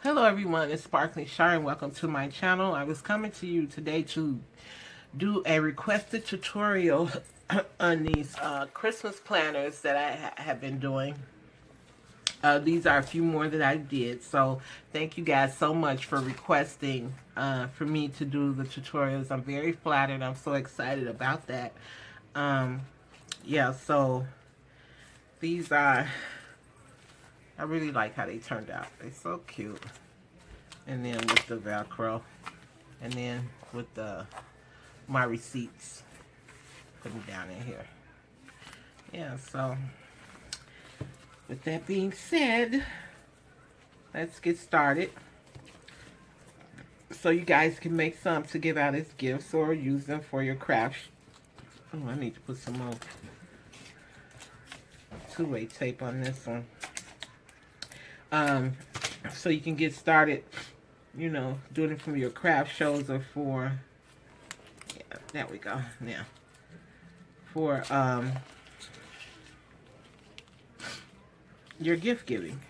Hello everyone, it's Sparkling Shar and welcome to my channel. I was coming to you today to do a requested tutorial on these Christmas planners that I have been doing. These are a few more that I did, so thank you guys so much for requesting for me to do the tutorials. I'm very flattered. I'm so excited about that. Yeah, so these are, I really like how they turned out. They're so cute. And then with the Velcro, and then with my receipts, put them down in here. Yeah, so with that being said, let's get started. So you guys can make some to give out as gifts or use them for your craft. Oh, I need to put some more two-way tape on this one. So you can get started, you know, doing it from your craft shows or for, yeah, there we go, yeah, for your gift giving,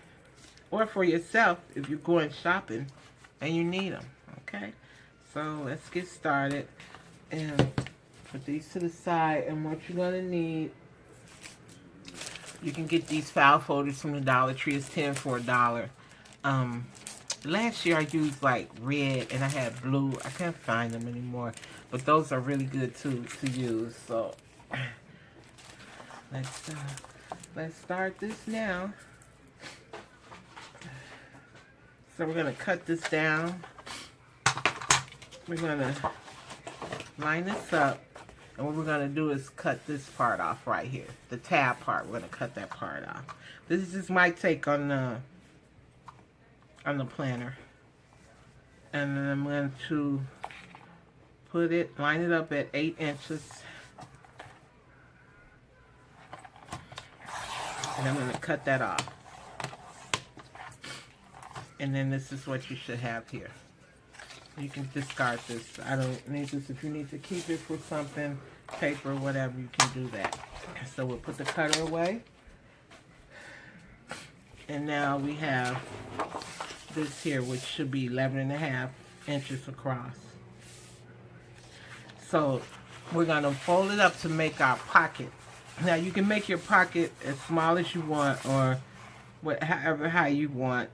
or for yourself if you're going shopping and you need them. Okay, so let's get started and put these to the side. And what you're gonna need, you can get these file folders from the Dollar Tree. It's 10 for $1. Last year I used like red and I had blue. I can't find them anymore, but those are really good to use. So let's start this now. So we're gonna cut this down. We're gonna line this up, and what we're gonna do is cut this part off right here, the tab part. We're gonna cut that part off. This is just my take on the planner. And then I'm going to line it up at 8 inches. And I'm going to cut that off. And then this is what you should have here. You can discard this. I don't need this. If you need to keep it for something, paper, whatever, you can do that. So we'll put the cutter away. And now we have this here, which should be 11.5 inches across. So we're going to fold it up to make our pocket. Now you can make your pocket as small as you want, or however high you want.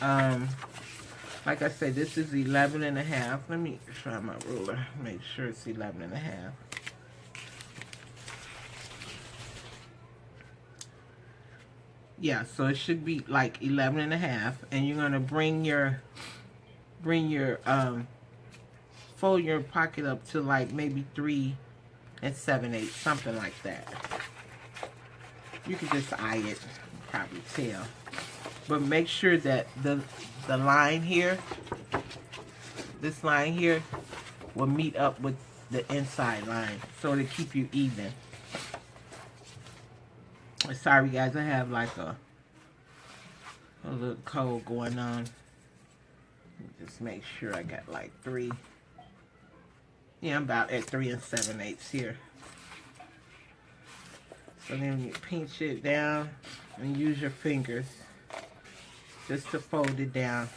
Like I said, this is 11.5. Let me try my ruler, make sure it's 11.5. Yeah, so it should be like 11.5, and you're gonna fold your pocket up to like maybe 3 7/8, something like that. You can just eye it, probably tell, but make sure that the line here, this line here, will meet up with the inside line, so to keep you even. Sorry guys, I have like a little cold going on. Just make sure I got like 3. Yeah, I'm about at 3 7/8 here. So then you pinch it down and use your fingers just to fold it down.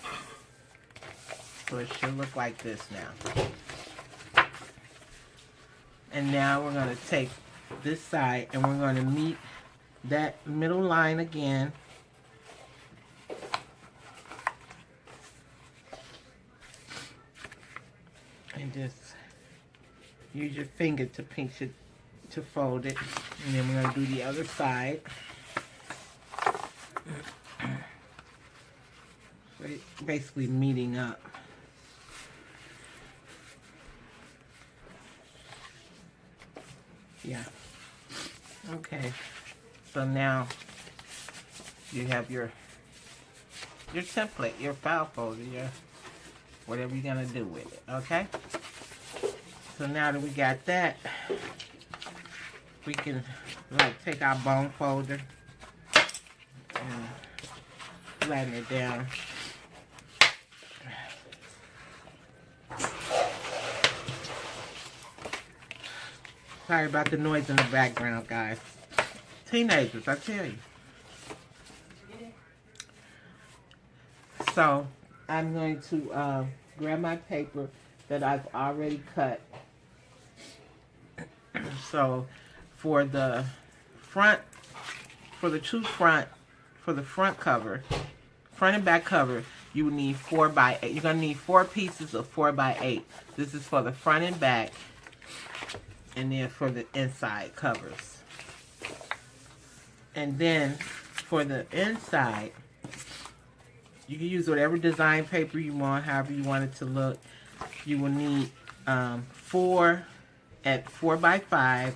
So it should look like this now. And now we're going to take this side and we're going to meet that middle line again. And just use your finger to pinch it, to fold it. And then we're going to do the other side. Basically meeting up. Yeah. Okay. So now you have your template, your file folder, your whatever you're gonna do with it. Okay. So now that we got that, we can like take our bone folder and flatten it down. Sorry about the noise in the background, guys. Teenagers, I tell you. So I'm going to grab my paper that I've already cut. So for the front, for the front cover, front and back cover, you would need 4x8. You're gonna need 4 pieces of 4x8. This is for the front and back, and then for the inside covers. And then for the inside, you can use whatever design paper you want, however you want it to look. You will need 4 at 4x5,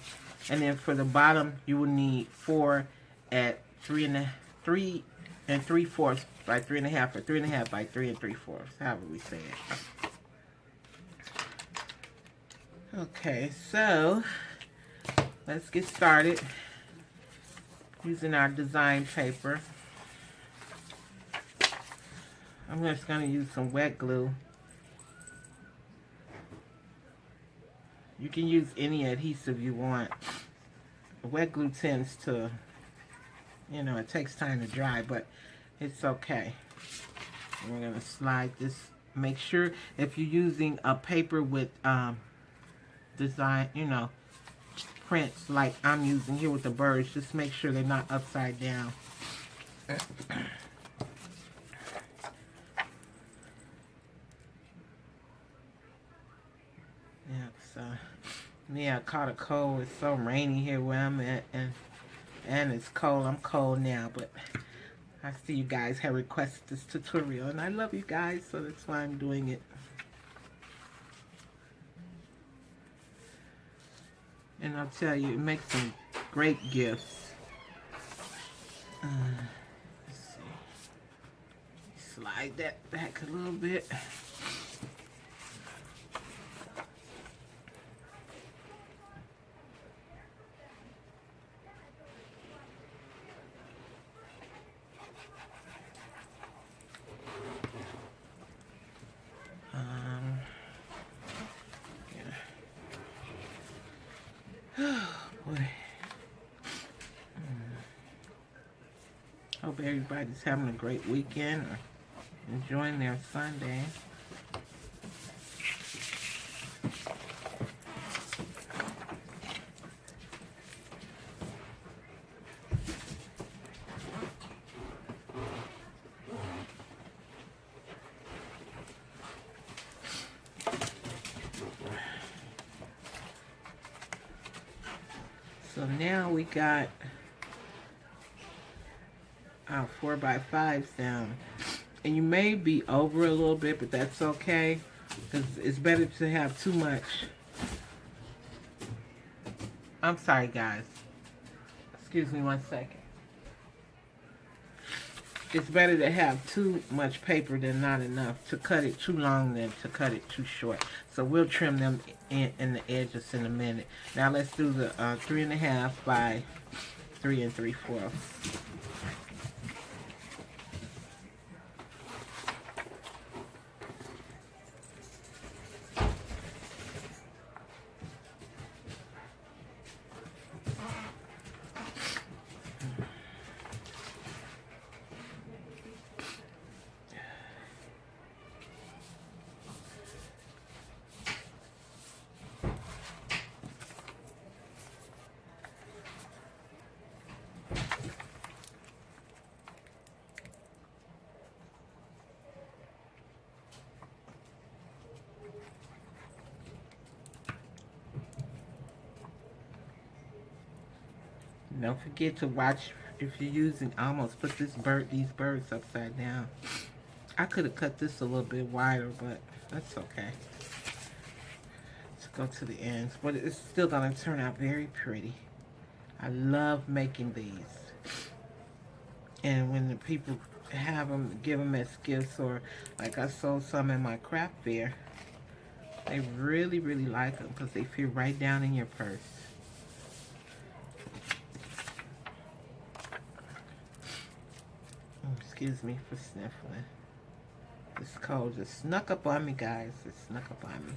and then for the bottom, you will need 4 at 3 3 3/4 by 3.5, or 3.5 by 3 3/4, however we say it. Okay, so let's get started using our design paper. I'm just going to use some wet glue. You can use any adhesive you want. Wet glue tends to, you know, it takes time to dry, but it's okay. We're going to slide this. Make sure if you're using a paper with design, you know, prints like I'm using here with the birds, just make sure they're not upside down. Yeah, I caught a cold. It's so rainy here where I'm at, and it's cold. I'm cold now, but I see you guys have requested this tutorial, and I love you guys, so that's why I'm doing it. And I'll tell you, it makes some great gifts. Let's see. Slide that back a little bit. Boy. Hope everybody's having a great weekend or enjoying their Sunday. So now we got our 4x5s down. And you may be over a little bit, but that's okay, because it's better to have too much. I'm sorry, guys. Excuse me 1 second. It's better to have too much paper than not enough, to cut it too long than to cut it too short. So we'll trim them in the edges in a minute. Now let's do the 3.5 by 3 3/4. Don't forget to watch if you're using. I almost put these birds upside down. I could have cut this a little bit wider, but that's okay. Let's go to the ends, but it's still gonna turn out very pretty. I love making these, and when the people have them, give them as gifts, or like I sold some in my craft fair, they really like them because they fit right down in your purse. Excuse me for sniffling. This cold just snuck up on me, guys. It snuck up on me.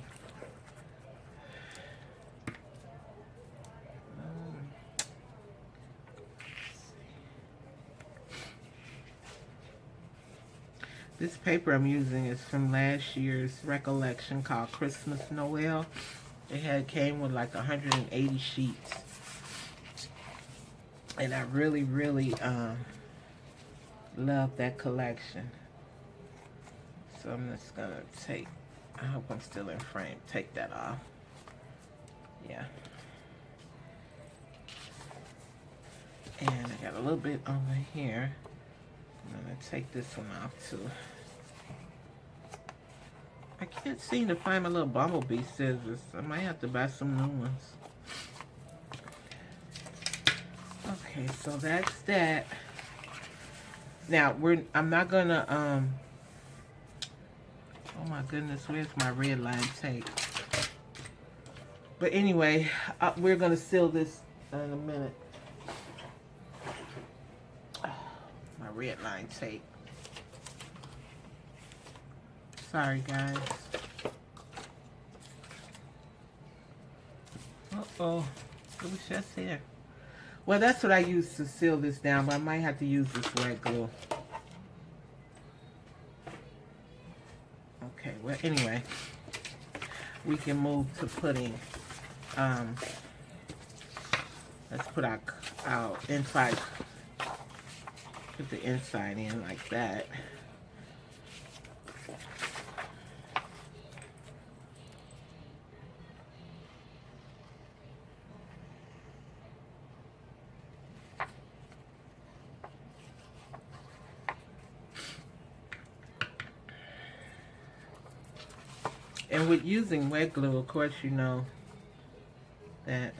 This paper I'm using is from last year's recollection called Christmas Noel. It came with like 180 sheets. And I really, really love that collection. So I'm just gonna take, I hope I'm still in frame, take that off. Yeah. And I got a little bit over here. I'm gonna take this one off too. I can't seem to find my little bumblebee scissors. I might have to buy some new ones. Okay, so that's that. Now I'm not gonna oh my goodness, where's my red line tape? But anyway, we're gonna seal this in a minute. My red line tape. Sorry guys. Uh-oh, it was just here. Well, that's what I use to seal this down, but I might have to use this red glue. Okay, well, anyway, we can move to putting, let's put our inside, put the inside in like that. And with using wet glue, of course, you know that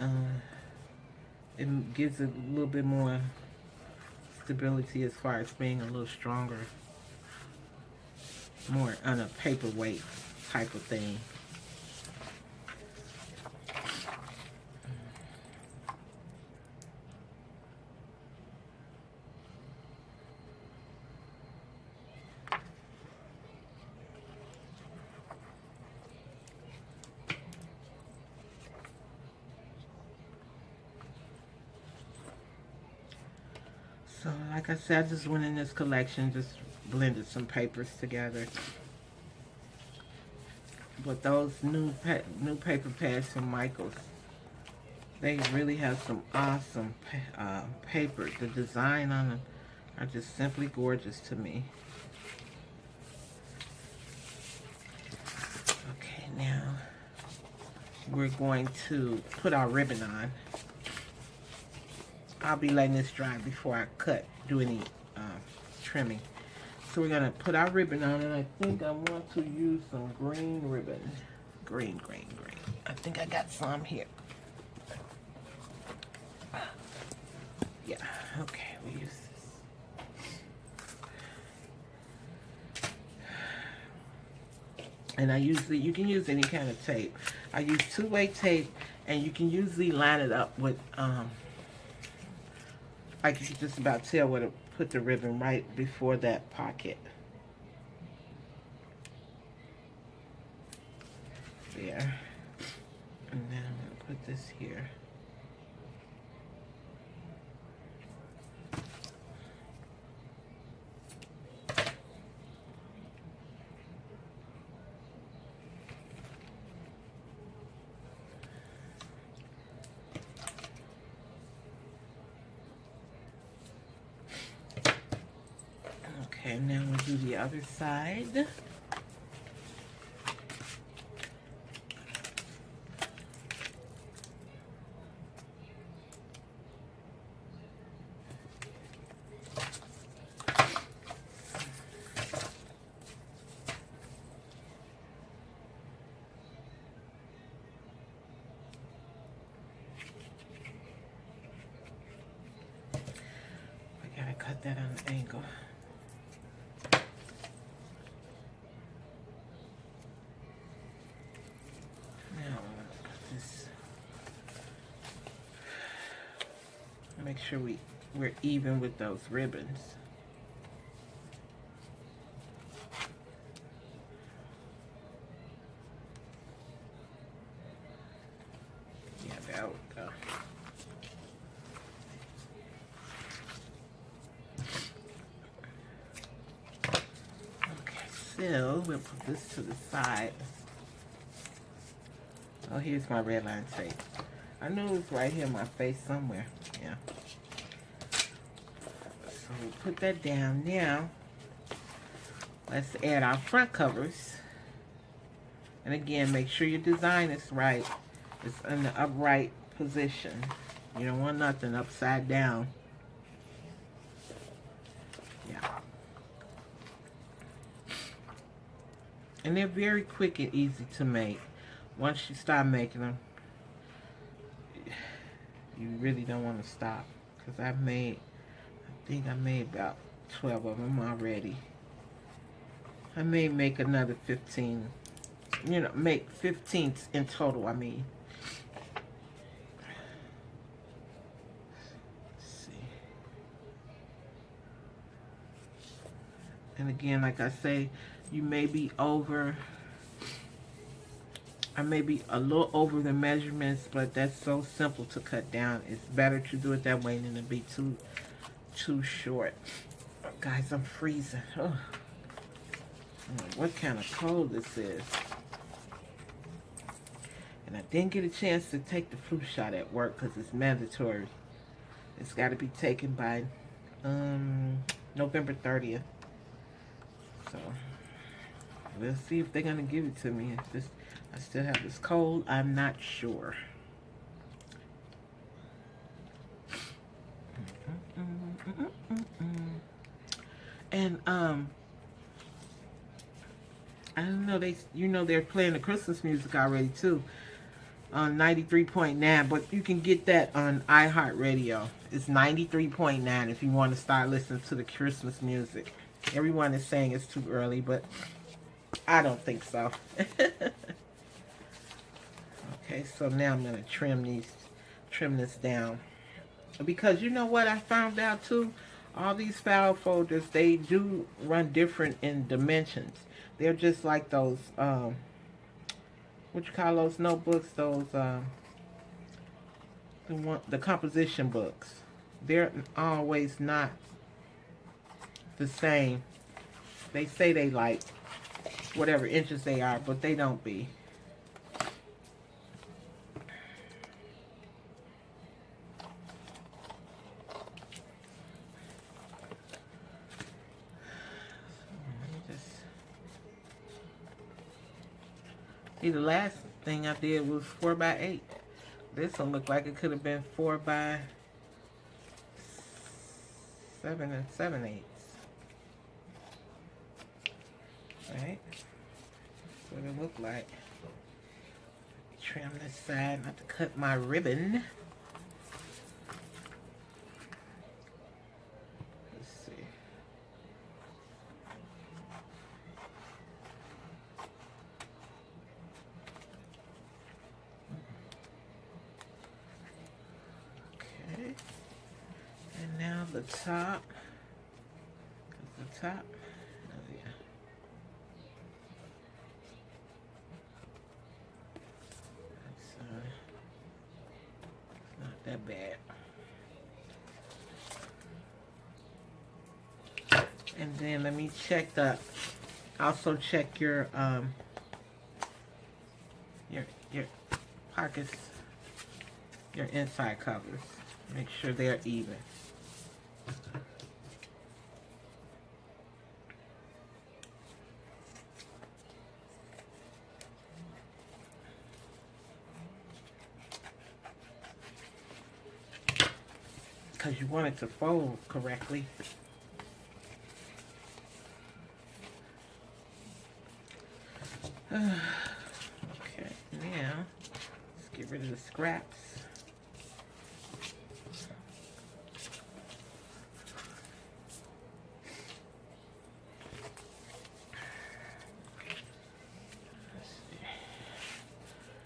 it gives it a little bit more stability as far as being a little stronger, more on a paperweight type of thing. So, like I said, I just went in this collection, just blended some papers together. But those new paper pads from Michaels, they really have some awesome paper. The design on them are just simply gorgeous to me. Okay, now we're going to put our ribbon on. I'll be letting this dry before I do any trimming. So we're gonna put our ribbon on, and I think I want to use some green ribbon. Green. I think I got some here. Yeah, okay, we use this. And you can use any kind of tape. I use two-way tape, and you can usually line it up with like you can just about tell where to put the ribbon right before that pocket. There. And then I'm going to put this here. Okay, now we'll do the other side. I gotta cut that on an angle. Make sure we're even with those ribbons. Yeah, there we go. So we'll put this to the side. Oh, here's my red line tape. I knew it was right here in my face somewhere. Yeah. So we'll put that down now. Let's add our front covers. And again, make sure your design is right. It's in the upright position. You don't want nothing upside down. Yeah. And they're very quick and easy to make. Once you start making them, you really don't want to stop. Because I think I made about 12 of them already. I may make another 15. You know, make 15 in total, I mean. Let's see. And again, like I say, you may be over. I may be a little over the measurements, but that's so simple to cut down. It's better to do it that way than to be too short. Oh, guys, I'm freezing. Oh. I don't know what kind of cold this is. And I didn't get a chance to take the flu shot at work because it's mandatory. It's got to be taken by November 30th. So we'll see if they're going to give it to me. It's just, I still have this cold. I'm not sure. And I don't know, they're playing the Christmas music already too on 93.9, but you can get that on iHeartRadio. It's 93.9 if you want to start listening to the Christmas music. Everyone is saying it's too early, but I don't think so. Okay, so now I'm going to trim this down. Because you know what I found out too? All these file folders, they do run different in dimensions. They're just like those, what you call those notebooks? Those, the composition books. They're always not the same. They say they like whatever inches they are, but they don't be. See, the last thing I did was 4x8. This one looked like it could have been 4x7 and 7/8. Right? That's what it looked like. Trim this side not to cut my ribbon. Let's see. Okay. And now the top. The top. Oh yeah. Not that bad. And then let me check also check your pockets, your inside covers. Make sure they're even. Because you want it to fold correctly. Okay, now let's get rid of the scraps.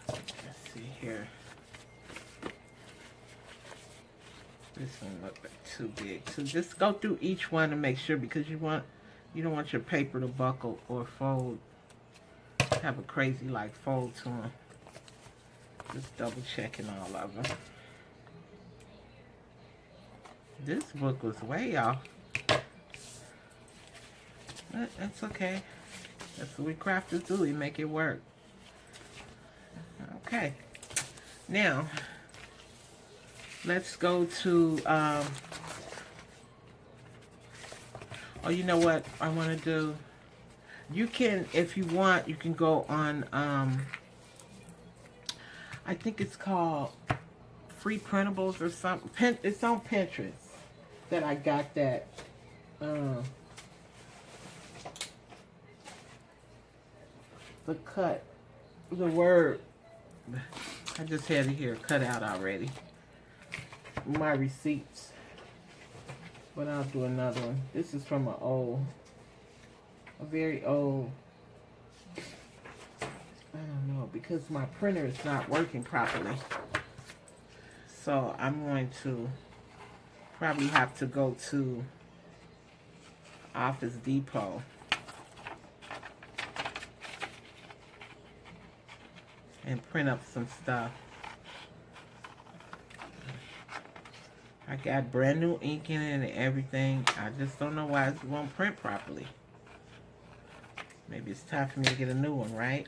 Let's see here. This one looked like too big. So just go through each one and make sure, because you don't want your paper to buckle or fold. Have a crazy like fold to them. Just double checking all of them. This book was way off. But that's okay. That's what we crafters do. We make it work. Okay. Now, let's go to, oh, you know what I want to do? You can, if you want, you can go on, I think it's called Free Printables or something. It's on Pinterest that I got that. The cut, the word, I just had it here cut out already. My receipts. But I'll do another one. This is from a very old, I don't know, because my printer is not working properly. So I'm going to probably have to go to Office Depot and print up some stuff. I got brand new ink in it and everything. I just don't know why it won't print properly. Maybe it's time for me to get a new one, right?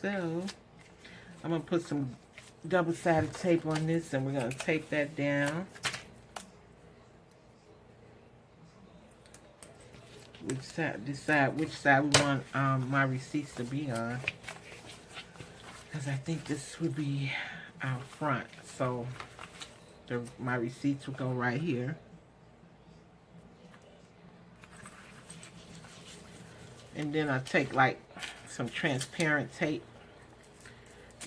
So, I'm going to put some double-sided tape on this and we're going to tape that down. Decide which side we want my receipts to be on. Because I think this would be out front. So, my receipts will go right here. And then I take like some transparent tape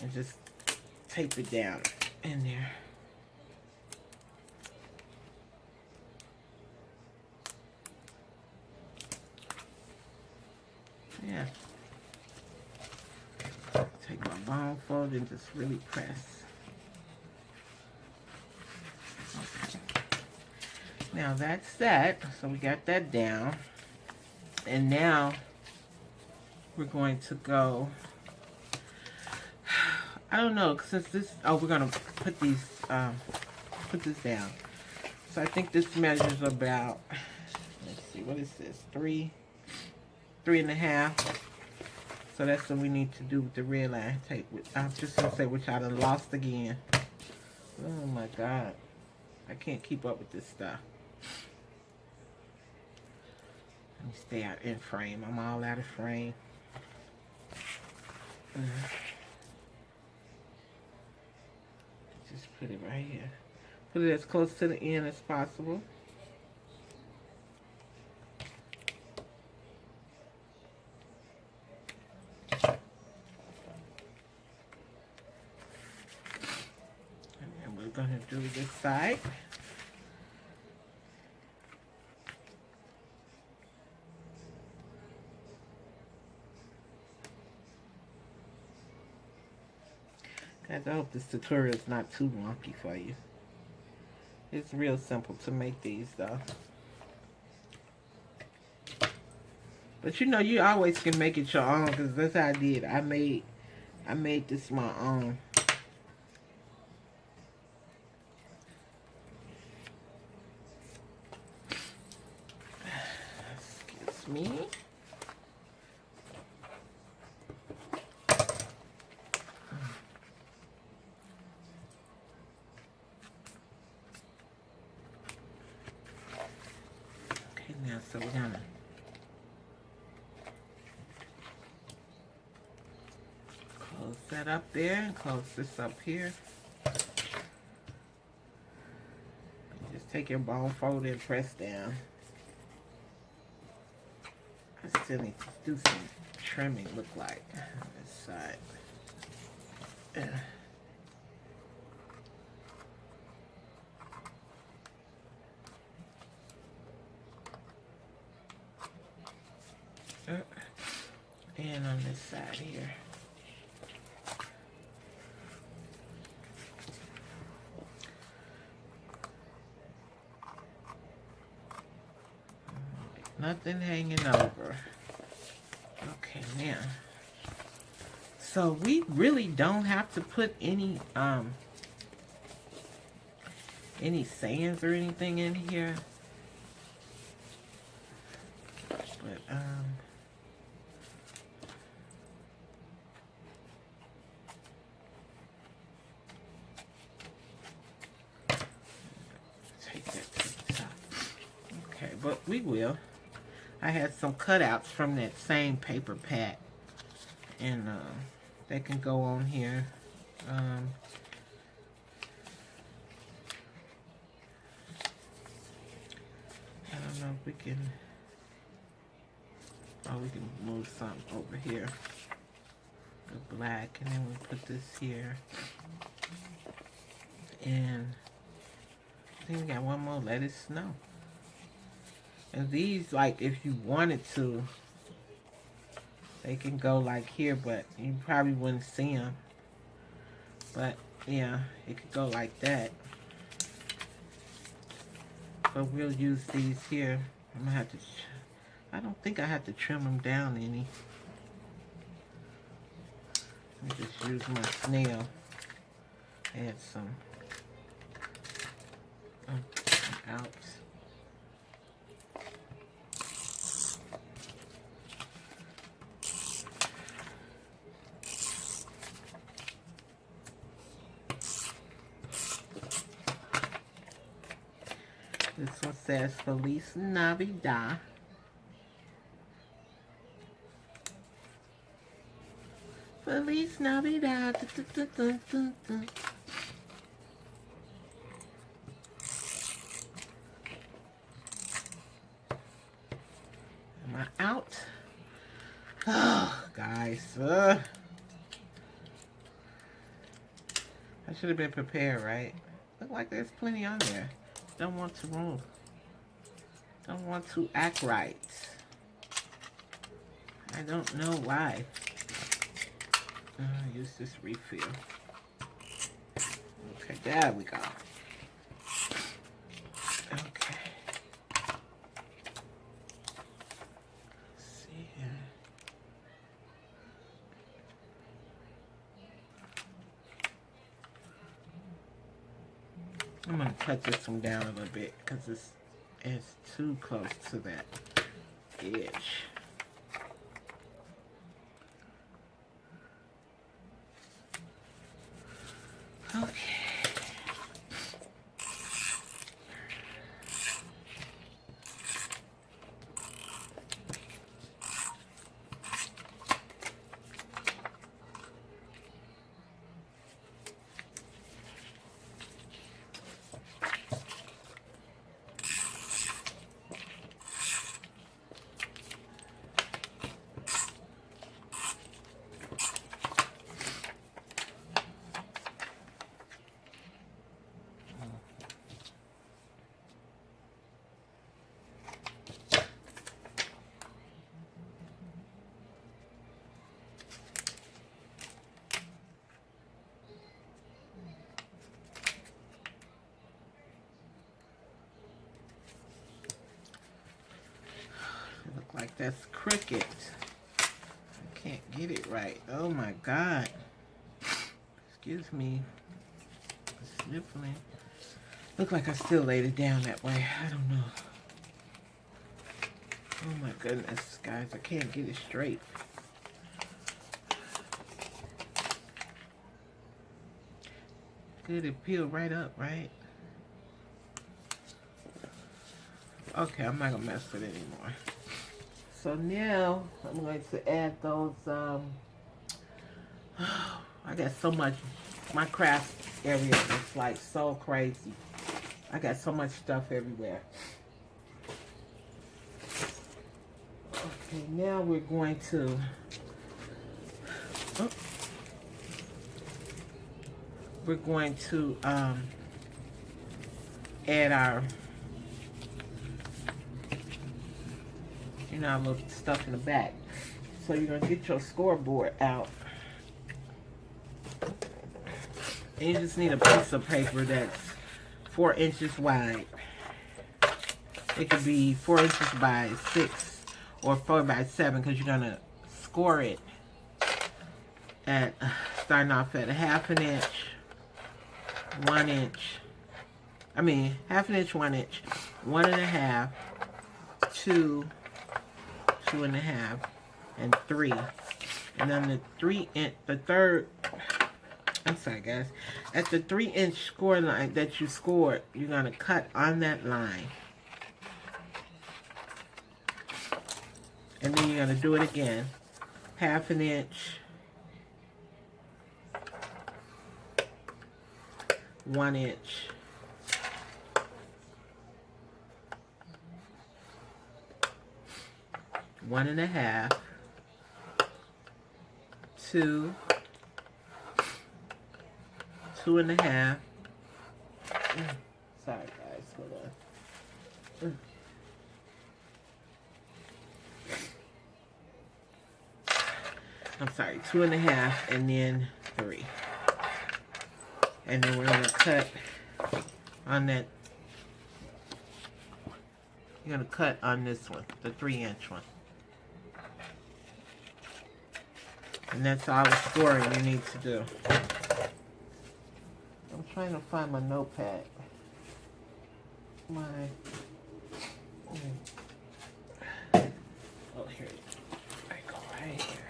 and just tape it down in there. Yeah. Take my bone fold and just really press. Okay. Now that's that. So we got that down. And now we're going to go, I don't know, since this, oh, we're going to put these, put this down. So I think this measures about, let's see, what is this, 3.5. So that's what we need to do with the red line tape. I'm just going to say, which I done lost again. Oh my God. I can't keep up with this stuff. Let me stay out in frame. I'm all out of frame. Just put it right here. Put it as close to the end as possible. And then we're going to do this side. Guys, I hope this tutorial is not too wonky for you. It's real simple to make these though. But you know, you always can make it your own, because that's how I did. I made this my own. Excuse me. Now, so we're gonna close that up there and close this up here. Just take your bone fold and press down. I still need to do some trimming, look like, on this side. And on this side here. Nothing hanging over. Okay, now. So we really don't have to put any sayings or anything in here. But take that to the top. Okay, but we will. I had some cutouts from that same paper pack, and they can go on here. I don't know if we can. Oh, we can move some over here. The black, and then we put this here. And I think we got one more. Let it snow. And these, like, if you wanted to, they can go like here, but you probably wouldn't see them. But yeah, it could go like that. But we'll use these here. I'm gonna have to. I don't think I have to trim them down any. Let me just use my snail. Add some out. This one says Feliz Navidad. Feliz Navidad. Am I out? Oh, guys. I should have been prepared, right? Look like there's plenty on there. Don't want to move. Don't want to act right. I don't know why. Use this refill. Okay, there we go. Okay. Let's see here. I'm gonna cut this one down a little bit because it's too close to that edge. Okay. Look like that's cricket. I can't get it right. Oh my God. Excuse me. Sniffling. Look like I still laid it down that way. I don't know. Oh my goodness, guys. I can't get it straight. Good, it peeled right up, right? Okay, I'm not gonna mess with it anymore. So now I'm going to add those. I got so much. My craft area is like so crazy. I got so much stuff everywhere. Okay, now we're going to. We're going to add our. Our little stuff in the back. So you're going to get your scoreboard out. And you just need a piece of paper that's 4 inches wide. It could be 4 inches by 6 or 4 by 7 because you're going to score it at starting off at a ½ inch, 1 inch. I mean, ½ inch, 1 inch, 1 1/2, 2, 2.5, and 3. And then I'm sorry guys, at the 3-inch score line that you scored, you're going to cut on that line. And then you're going to do it again. 1/2 inch, 1 inch, 1.5, 2, 2.5. Sorry guys, hold on. I'm sorry, 2.5, and then 3. And then we're going to cut on that. You're going to cut on this one, the 3-inch one. And that's all the scoring you need to do. I'm trying to find my notepad. Oh, here it is. I go right here.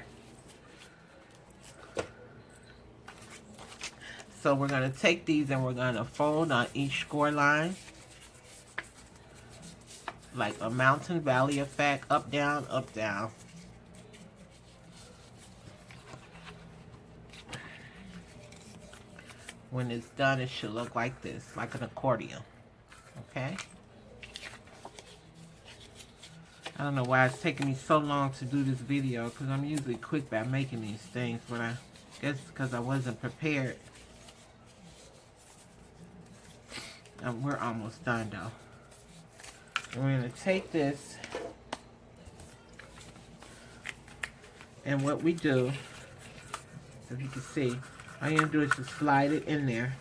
So we're going to take these and we're going to fold on each score line. Like a mountain valley effect. Up, down, up, down. When it's done, it should look like this. Like an accordion. Okay? I don't know why it's taking me so long to do this video. Because I'm usually quick by making these things. But I guess because I wasn't prepared. We're almost done though. And we're going to take this, and what we do, if you can see, all you're going to do is just slide it in there.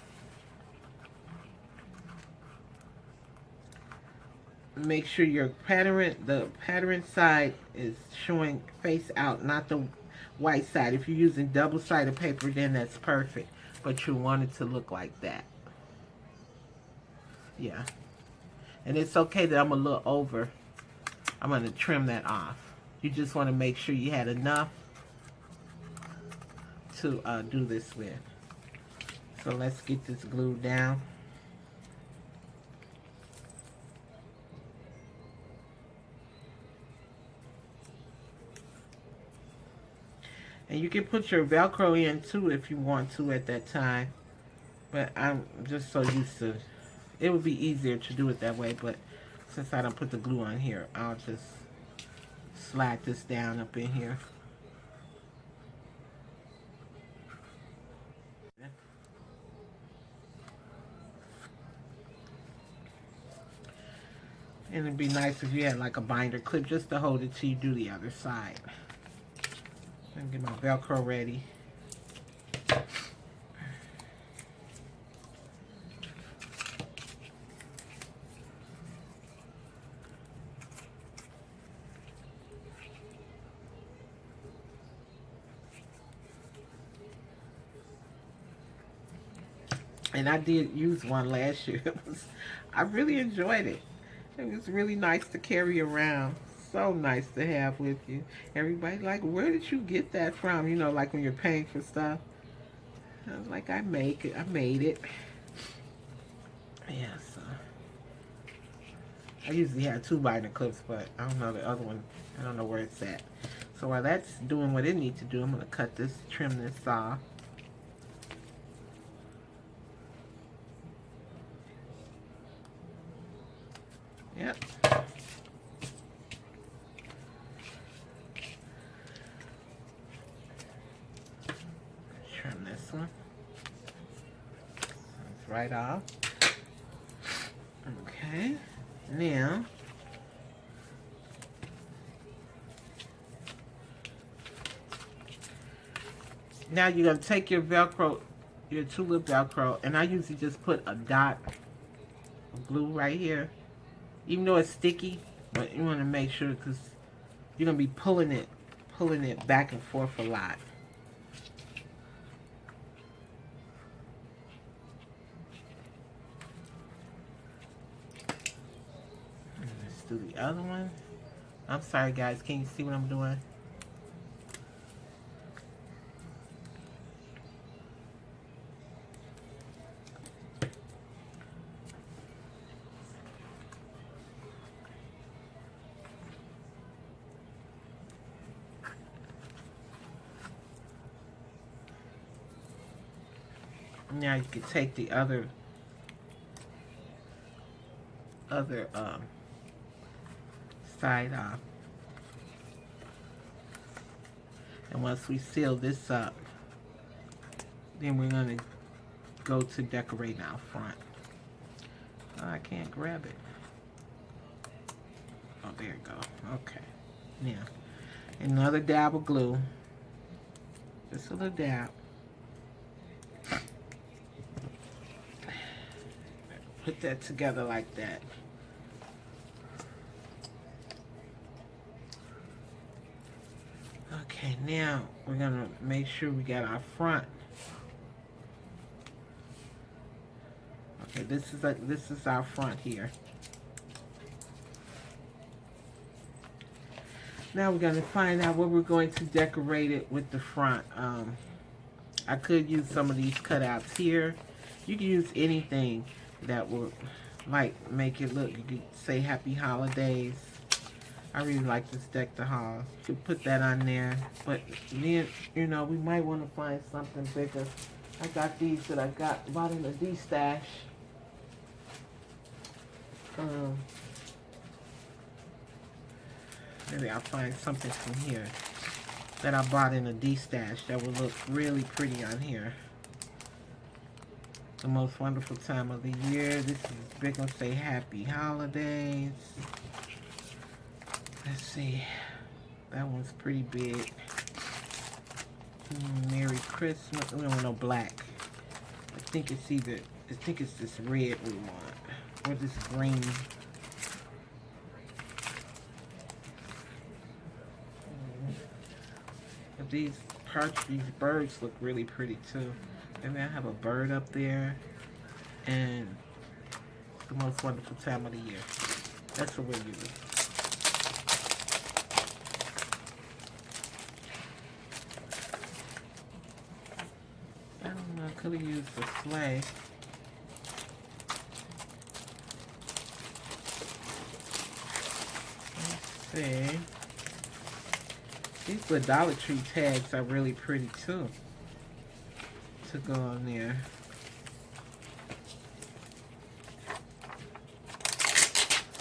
Make sure your the pattern side is showing face out, not the white side. If you're using double-sided paper, then that's perfect. But you want it to look like that. Yeah. And it's okay that I'm a little over. I'm going to trim that off. You just want to make sure you had enough to do this with. So let's get this glued down. And you can put your Velcro in too if you want to at that time. But I'm just so used to, it would be easier to do it that way, but since I don't put the glue on here, I'll just slide this down up in here. And it'd be nice if you had like a binder clip just to hold it till you do the other side. And get my Velcro ready. And I did use one last year. I really enjoyed it. It was really nice to carry around. So nice to have with you. Everybody like, where did you get that from? You know, like when you're paying for stuff. I was like, I made it. Yeah, so. I usually have 2 binder clips, but I don't know the other one. I don't know where it's at. So while that's doing what it needs to do, I'm going to cut this, trim this off. Yep. Trim this one. That's right off. Okay. Now, you're going to take your Velcro, your tulip Velcro, and I usually just put a dot of glue right here. Even though it's sticky, but you want to make sure because you're going to be pulling it back and forth a lot. And let's do the other one. I'm sorry, guys. Can you see what I'm doing? Now you can take the other side off. And once we seal this up, then we're going to go to decorating our front. Oh, I can't grab it. Oh, there you go. Okay. Now, another dab of glue. Just a little dab. Put that together like that. Okay, now we're gonna make sure we got our front. Okay, this is our front here. Now we're gonna find out what we're going to decorate it with the front. I could use some of these cutouts here. You can use anything that will like make it look. You could say Happy Holidays. I really like this deck the hall. You could put that on there, but then you know we might want to find something bigger. I got these that I bought in a D-stash. Maybe I'll find something from here that I bought in a D-stash that would look really pretty on here. The most wonderful time of the year. This is big. Gonna say Happy Holidays. Let's see. That one's pretty big. Merry Christmas. We don't want no black. I think it's this red we want. Or this green. But these birds look really pretty too. And then I have a bird up there. And the most wonderful time of the year. That's what we're using. I don't know, I could have used the sleigh. Let's see. These little Dollar Tree tags are really pretty too. To go on there.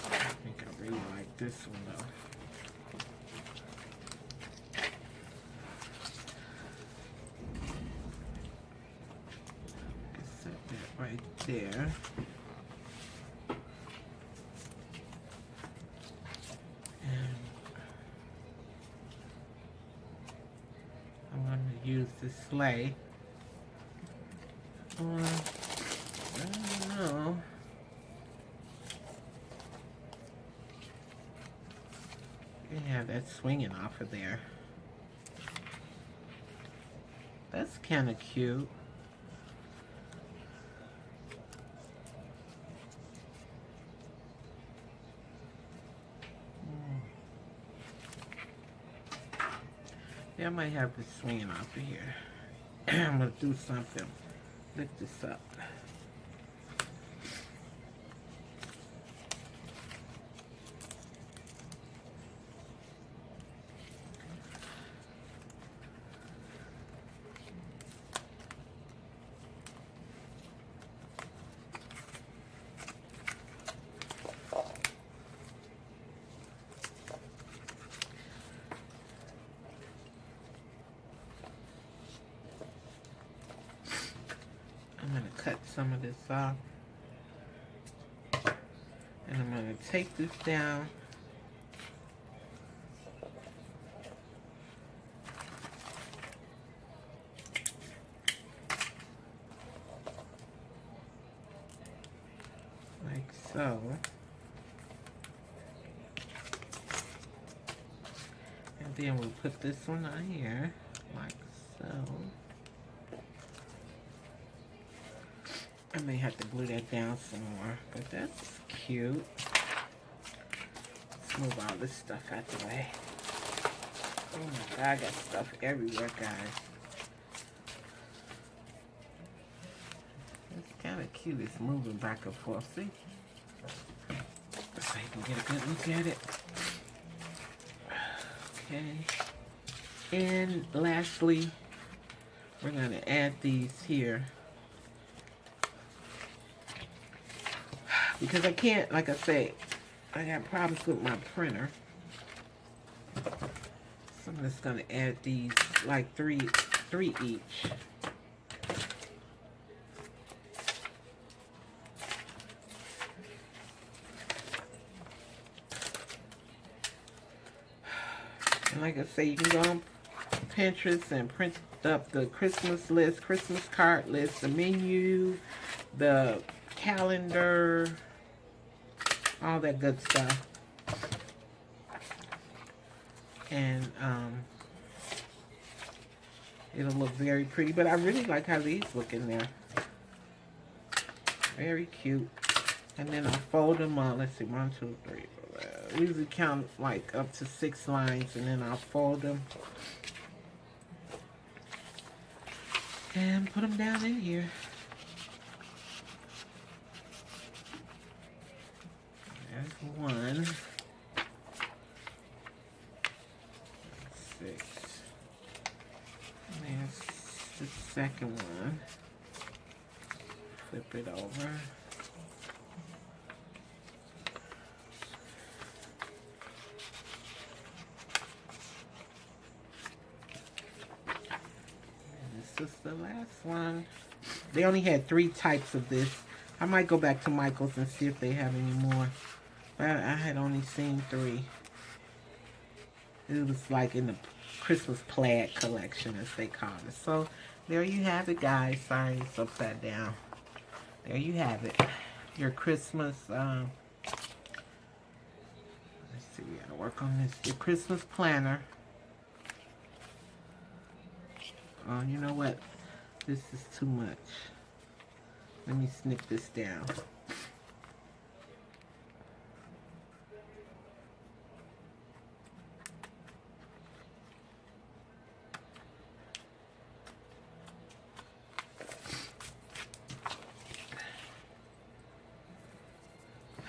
I think I really like this one though. Set that right there. And I'm going to use the sleigh. I don't know. Yeah, that's swinging off of there. That's kind of cute. Yeah, I might have this swinging off of here. I'm going to do something. Lift this up. I'm going to cut some of this off. And I'm going to take this down. Like so. And then we'll put this one on here. Like so. I may have to glue that down some more, but that's cute. move all this stuff out the way. Oh my God, I got stuff everywhere, guys. It's kind of cute. It's moving back and forth. See? So you can get a good look at it. Okay. And lastly, we're going to add these here. Because I can't, like I say, I got problems with my printer. So I'm just going to add these like three each. And like I say, you can go on Pinterest and print up the Christmas list, Christmas card list, the menu, the calendar, all that good stuff. And it'll look very pretty. But I really like how these look in there. Very cute. And then I'll fold them up. Let's see, 1, 2, 3. I usually count like up to 6 lines, and then I'll fold them and put them down in here. There's 1. 6. And there's the second one. Flip it over. This is the last one. They only had 3 types of this. I might go back to Michael's and see if they have any more. But I had only seen 3. It was like in the Christmas plaid collection, as they call it. So there you have it, guys. Sorry, it's upside down. There you have it. Your Christmas, let's see, we gotta work on this. Your Christmas planner. Oh, you know what? This is too much. Let me snip this down.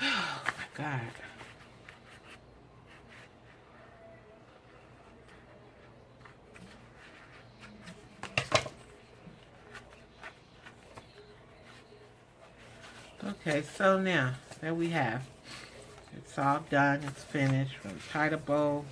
Oh my God. Okay, so now, there we have. It's all done. It's finished. From tie the bow.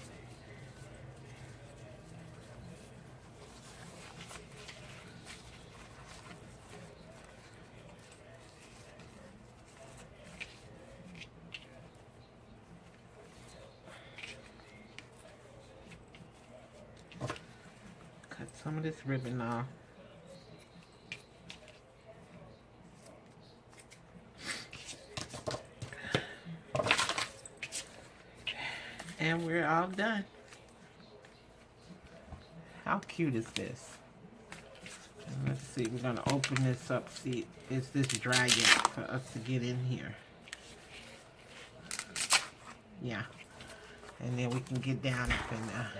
Cut some of this ribbon off. And we're all done. How cute is this? And let's see, we're gonna open this up, see, is this dry yet for us to get in here? Yeah. And then we can get down up in there.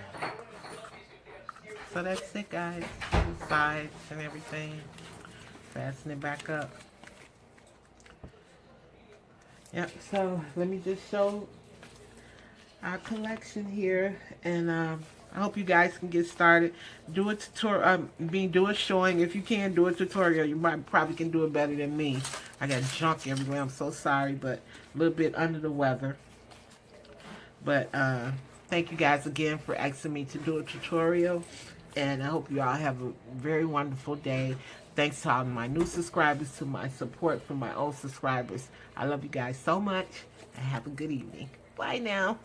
So that's it, guys. The sides and everything. Fasten it back up. Yep, so let me just show our collection here, and I hope you guys can get started. Do a tutorial, do a showing. If you can't do a tutorial, you probably can do it better than me. I got junk everywhere. I'm so sorry, but a little bit under the weather. But thank you guys again for asking me to do a tutorial, and I hope you all have a very wonderful day. Thanks to all my new subscribers, to my support from my old subscribers. I love you guys so much, and have a good evening. Bye now.